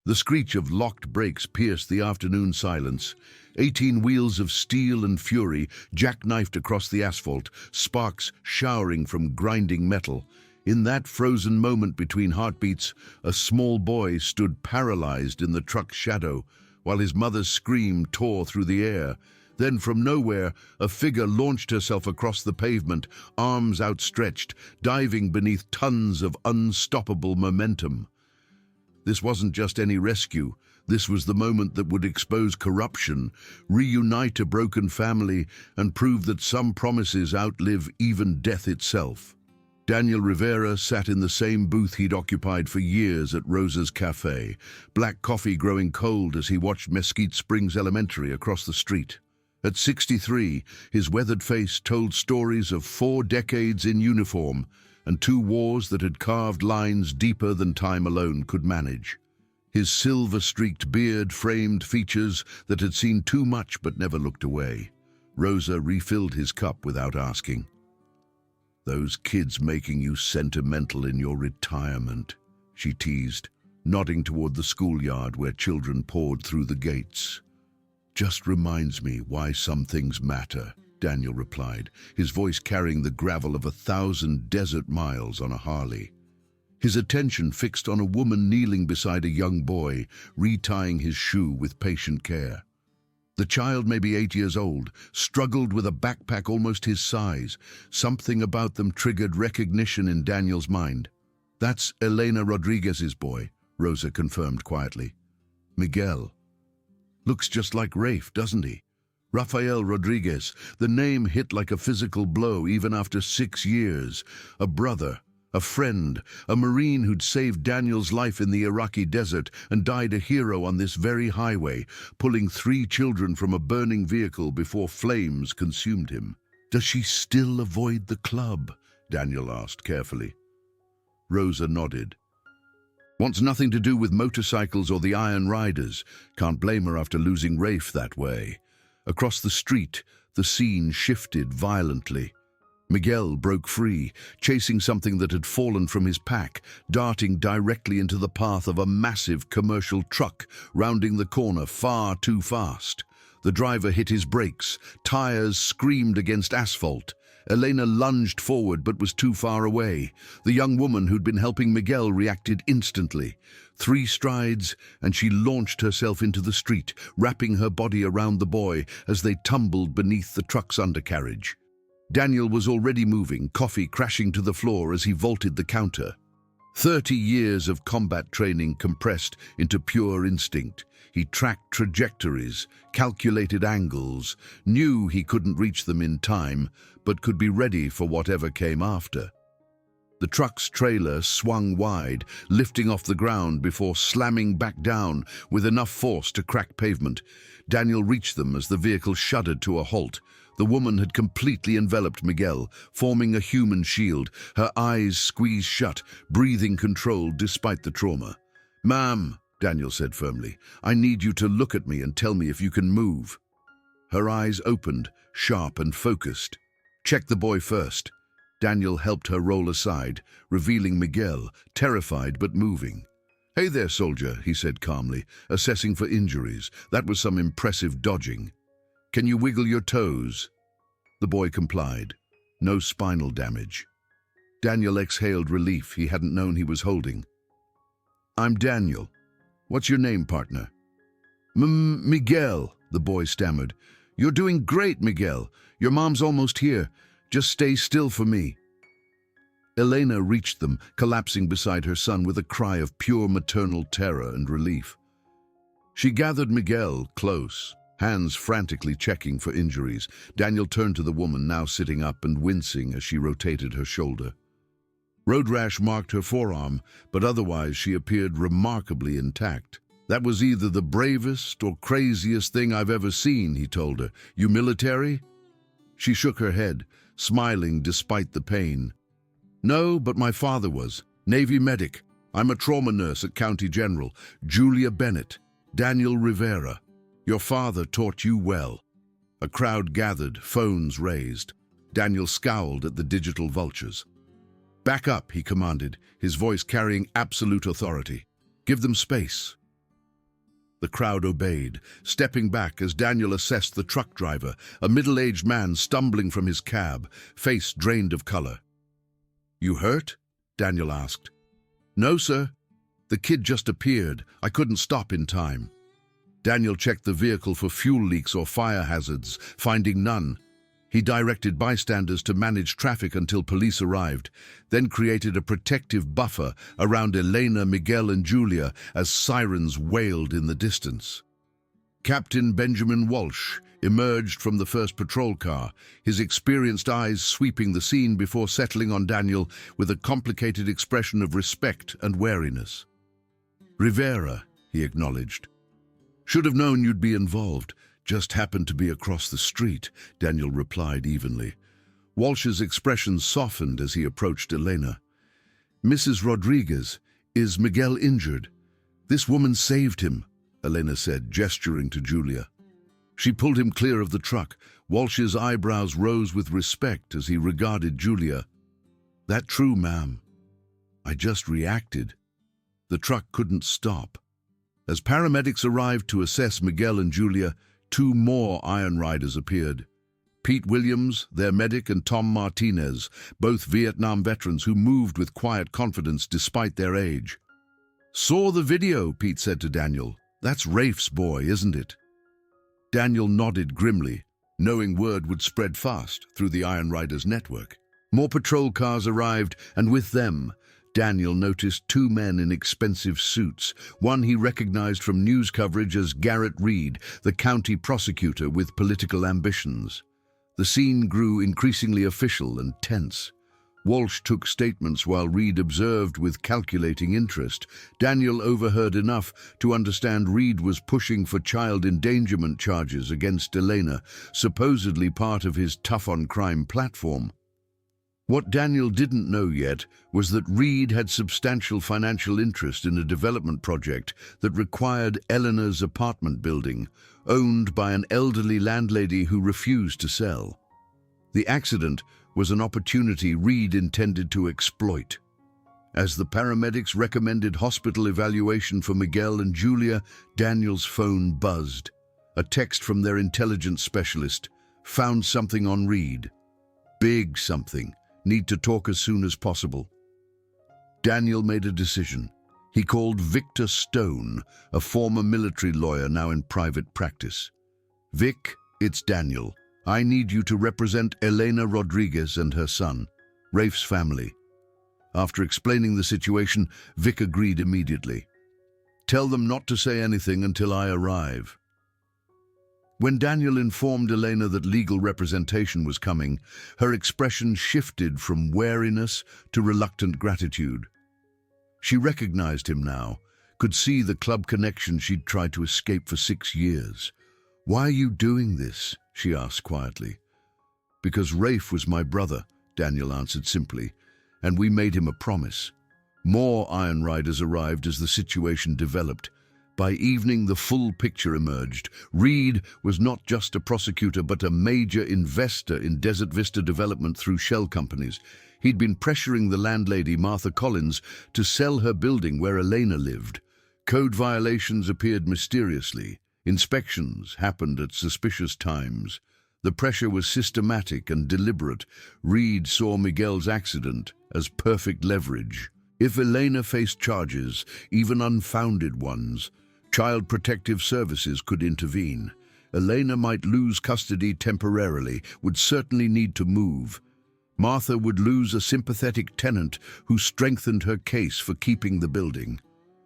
The screech of locked brakes pierced the afternoon silence. 18 wheels of steel and fury jackknifed across the asphalt, sparks showering from grinding metal. In that frozen moment between heartbeats, a small boy stood paralyzed in the truck's shadow, while his mother's scream tore through the air. Then from nowhere, a figure launched herself across the pavement, arms outstretched, diving beneath tons of unstoppable momentum. This wasn't just any rescue. This was the moment that would expose corruption, reunite a broken family, and prove that some promises outlive even death itself. Daniel Rivera sat in the same booth he'd occupied for years at Rosa's Cafe, black coffee growing cold as he watched Mesquite Springs Elementary across the street. At 63, his weathered face told stories of 4 decades in uniform and 2 wars that had carved lines deeper than time alone could manage. His silver-streaked beard framed features that had seen too much but never looked away. Rosa refilled his cup without asking. "Those kids making you sentimental in your retirement," she teased, nodding toward the schoolyard where children poured through the gates. "Just reminds me why some things matter," Daniel replied, his voice carrying the gravel of 1,000 desert miles on a Harley. His attention fixed on a woman kneeling beside a young boy, retying his shoe with patient care. The child, maybe 8 years old, struggled with a backpack almost his size. Something about them triggered recognition in Daniel's mind. "That's Elena Rodriguez's boy," Rosa confirmed quietly. "Miguel. Looks just like Rafe, doesn't he? Rafael Rodriguez." The name hit like a physical blow even after 6 years. A brother, a friend, a Marine who'd saved Daniel's life in the Iraqi desert and died a hero on this very highway, pulling 3 children from a burning vehicle before flames consumed him. "Does she still avoid the club?" Daniel asked carefully. Rosa nodded. "Wants nothing to do with motorcycles or the Iron Riders. Can't blame her after losing Rafe that way." Across the street, the scene shifted violently. Miguel broke free, chasing something that had fallen from his pack, darting directly into the path of a massive commercial truck, rounding the corner far too fast. The driver hit his brakes, tires screamed against asphalt. Elena lunged forward but was too far away. The young woman who'd been helping Miguel reacted instantly. 3 strides, and she launched herself into the street, wrapping her body around the boy as they tumbled beneath the truck's undercarriage. Daniel was already moving, coffee crashing to the floor as he vaulted the counter. 30 years of combat training compressed into pure instinct. He tracked trajectories, calculated angles, knew he couldn't reach them in time, but could be ready for whatever came after. The truck's trailer swung wide, lifting off the ground before slamming back down with enough force to crack pavement. Daniel reached them as the vehicle shuddered to a halt. The woman had completely enveloped Miguel, forming a human shield, her eyes squeezed shut, breathing controlled despite the trauma. "Ma'am," Daniel said firmly, "I need you to look at me and tell me if you can move." Her eyes opened, sharp and focused. "Check the boy first." Daniel helped her roll aside, revealing Miguel, terrified but moving. "Hey there, soldier," he said calmly, assessing for injuries. "That was some impressive dodging. Can you wiggle your toes?" The boy complied. No spinal damage. Daniel exhaled relief he hadn't known he was holding. "I'm Daniel. What's your name, partner?" Miguel," the boy stammered. "You're doing great, Miguel. Your mom's almost here. Just stay still for me." Elena reached them, collapsing beside her son with a cry of pure maternal terror and relief. She gathered Miguel close, hands frantically checking for injuries. Daniel turned to the woman, now sitting up and wincing as she rotated her shoulder. Road rash marked her forearm, but otherwise she appeared remarkably intact. "That was either the bravest or craziest thing I've ever seen," he told her. "You military?" She shook her head, smiling despite the pain. "No, but my father was. Navy medic. I'm a trauma nurse at County General. Julia Bennett. Daniel Rivera. Your father taught you well." A crowd gathered, phones raised. Daniel scowled at the digital vultures. "Back up," he commanded, his voice carrying absolute authority. "Give them space." The crowd obeyed, stepping back as Daniel assessed the truck driver, a middle-aged man stumbling from his cab, face drained of color. "You hurt?" Daniel asked. "No, sir. The kid just appeared. I couldn't stop in time." Daniel checked the vehicle for fuel leaks or fire hazards, finding none. He directed bystanders to manage traffic until police arrived, then created a protective buffer around Elena, Miguel, and Julia as sirens wailed in the distance. Captain Benjamin Walsh emerged from the first patrol car, his experienced eyes sweeping the scene before settling on Daniel with a complicated expression of respect and wariness. "Rivera," he acknowledged. "Should have known you'd be involved. Just happened to be across the street," Daniel replied evenly. Walsh's expression softened as he approached Elena. "Mrs. Rodriguez, is Miguel injured?" "This woman saved him," Elena said, gesturing to Julia. She pulled him clear of the truck. Walsh's eyebrows rose with respect as he regarded Julia. "That true, ma'am. I just reacted. The truck couldn't stop." As paramedics arrived to assess Miguel and Julia, 2 more Iron Riders appeared. Pete Williams, their medic, and Tom Martinez, both Vietnam veterans who moved with quiet confidence despite their age. "Saw the video," Pete said to Daniel. "That's Rafe's boy, isn't it?" Daniel nodded grimly, knowing word would spread fast through the Iron Riders network. More patrol cars arrived, and with them, Daniel noticed 2 men in expensive suits. One he recognized from news coverage as Garrett Reed, the county prosecutor with political ambitions. The scene grew increasingly official and tense. Walsh took statements while Reed observed with calculating interest. Daniel overheard enough to understand Reed was pushing for child endangerment charges against Elena, supposedly part of his tough-on-crime platform. What Daniel didn't know yet was that Reed had substantial financial interest in a development project that required Eleanor's apartment building, owned by an elderly landlady who refused to sell. The accident was an opportunity Reed intended to exploit. As the paramedics recommended hospital evaluation for Miguel and Julia, Daniel's phone buzzed. A text from their intelligence specialist: "Found something on Reed. Big something. Need to talk as soon as possible." Daniel made a decision. He called Victor Stone, a former military lawyer now in private practice. "Vic, it's Daniel. I need you to represent Elena Rodriguez and her son, Rafe's family." After explaining the situation, Vic agreed immediately. "Tell them not to say anything until I arrive." When Daniel informed Elena that legal representation was coming, her expression shifted from wariness to reluctant gratitude. She recognized him now, could see the club connection she'd tried to escape for 6 years. "Why are you doing this?" she asked quietly. "Because Rafe was my brother," Daniel answered simply, "and we made him a promise." More Iron Riders arrived as the situation developed. By evening, the full picture emerged. Reed was not just a prosecutor, but a major investor in Desert Vista development through shell companies. He'd been pressuring the landlady, Martha Collins, to sell her building where Elena lived. Code violations appeared mysteriously. Inspections happened at suspicious times. The pressure was systematic and deliberate. Reed saw Miguel's accident as perfect leverage. If Elena faced charges, even unfounded ones, Child Protective Services could intervene. Elena might lose custody temporarily, would certainly need to move. Martha would lose a sympathetic tenant who strengthened her case for keeping the building.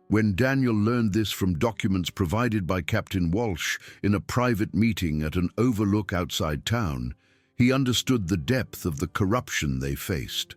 When Daniel learned this from documents provided by Captain Walsh in a private meeting at an overlook outside town, he understood the depth of the corruption they faced.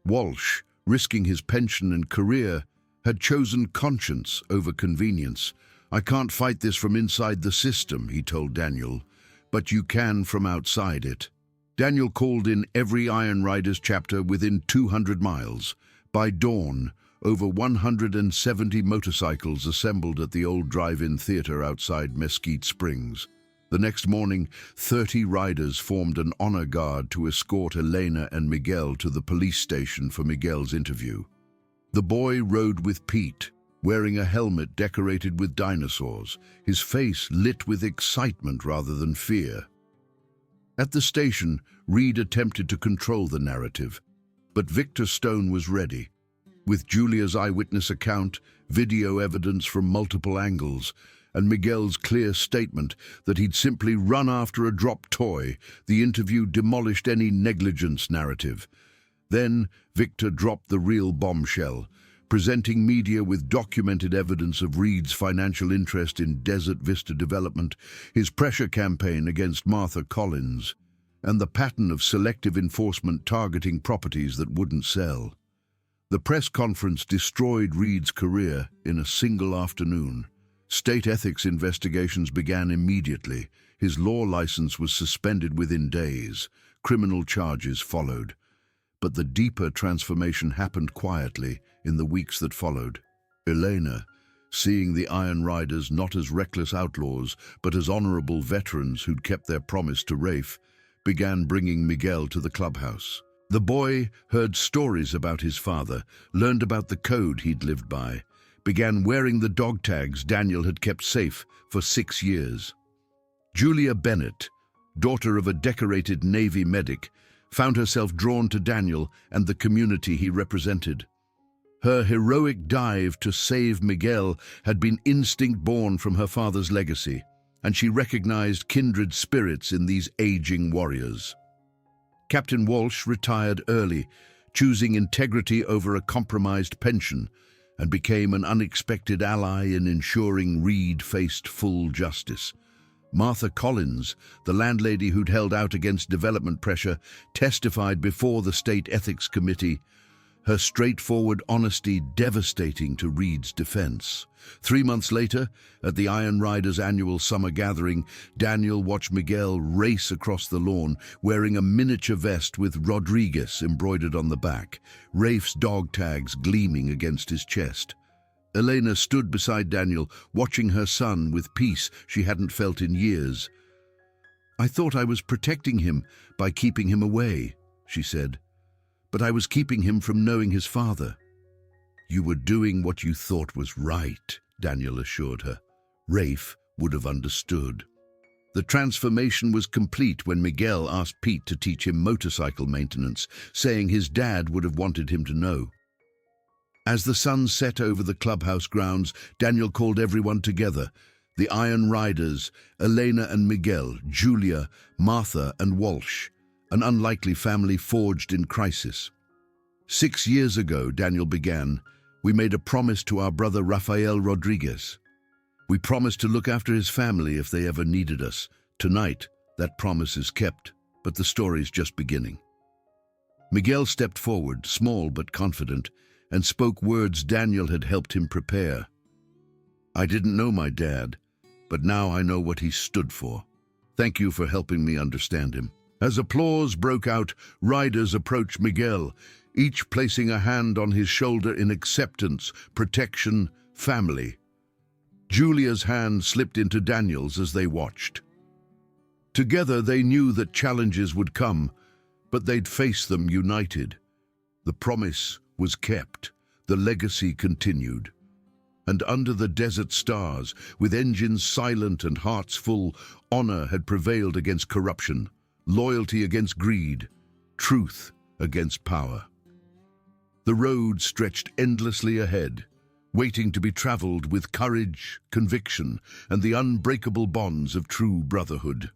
Walsh, risking his pension and career, had chosen conscience over convenience. "I can't fight this from inside the system," he told Daniel, "but you can from outside it." Daniel called in every Iron Riders chapter within 200 miles. By dawn, over 170 motorcycles assembled at the old drive-in theater outside Mesquite Springs. The next morning, 30 riders formed an honor guard to escort Elena and Miguel to the police station for Miguel's interview. The boy rode with Pete, wearing a helmet decorated with dinosaurs, his face lit with excitement rather than fear. At the station, Reed attempted to control the narrative, but Victor Stone was ready. With Julia's eyewitness account, video evidence from multiple angles, and Miguel's clear statement that he'd simply run after a dropped toy, the interview demolished any negligence narrative. Then, Victor dropped the real bombshell, presenting media with documented evidence of Reed's financial interest in Desert Vista development, his pressure campaign against Martha Collins, and the pattern of selective enforcement targeting properties that wouldn't sell. The press conference destroyed Reed's career in a single afternoon. State ethics investigations began immediately. His law license was suspended within days. Criminal charges followed. But the deeper transformation happened quietly in the weeks that followed. Elena, seeing the Iron Riders not as reckless outlaws, but as honorable veterans who'd kept their promise to Rafe, began bringing Miguel to the clubhouse. The boy heard stories about his father, learned about the code he'd lived by, began wearing the dog tags Daniel had kept safe for 6 years. Julia Bennett, daughter of a decorated Navy medic, found herself drawn to Daniel and the community he represented. Her heroic dive to save Miguel had been instinct born from her father's legacy, and she recognized kindred spirits in these aging warriors. Captain Walsh retired early, choosing integrity over a compromised pension, and became an unexpected ally in ensuring Reed faced full justice. Martha Collins, the landlady who'd held out against development pressure, testified before the State Ethics Committee, her straightforward honesty devastating to Reed's defense. 3 months later, at the Iron Riders' annual summer gathering, Daniel watched Miguel race across the lawn, wearing a miniature vest with Rodriguez embroidered on the back, Rafe's dog tags gleaming against his chest. Elena stood beside Daniel, watching her son with peace she hadn't felt in years. "I thought I was protecting him by keeping him away," she said. "But I was keeping him from knowing his father." "You were doing what you thought was right," Daniel assured her. "Rafe would have understood." The transformation was complete when Miguel asked Pete to teach him motorcycle maintenance, saying his dad would have wanted him to know. As the sun set over the clubhouse grounds, Daniel called everyone together. The Iron Riders, Elena and Miguel, Julia, Martha and Walsh, an unlikely family forged in crisis. 6 years ago, Daniel began, we made a promise to our brother Rafael Rodriguez. We promised to look after his family if they ever needed us. Tonight, that promise is kept, but the story's just beginning. Miguel stepped forward, small but confident, and spoke words Daniel had helped him prepare. "I didn't know my dad, but now I know what he stood for. Thank you for helping me understand him." As applause broke out, riders approached Miguel, each placing a hand on his shoulder in acceptance, protection, family. Julia's hand slipped into Daniel's as they watched. Together they knew that challenges would come, but they'd face them united. The promise was kept, the legacy continued. And under the desert stars, with engines silent and hearts full, honor had prevailed against corruption, loyalty against greed, truth against power. The road stretched endlessly ahead, waiting to be traveled with courage, conviction, and the unbreakable bonds of true brotherhood.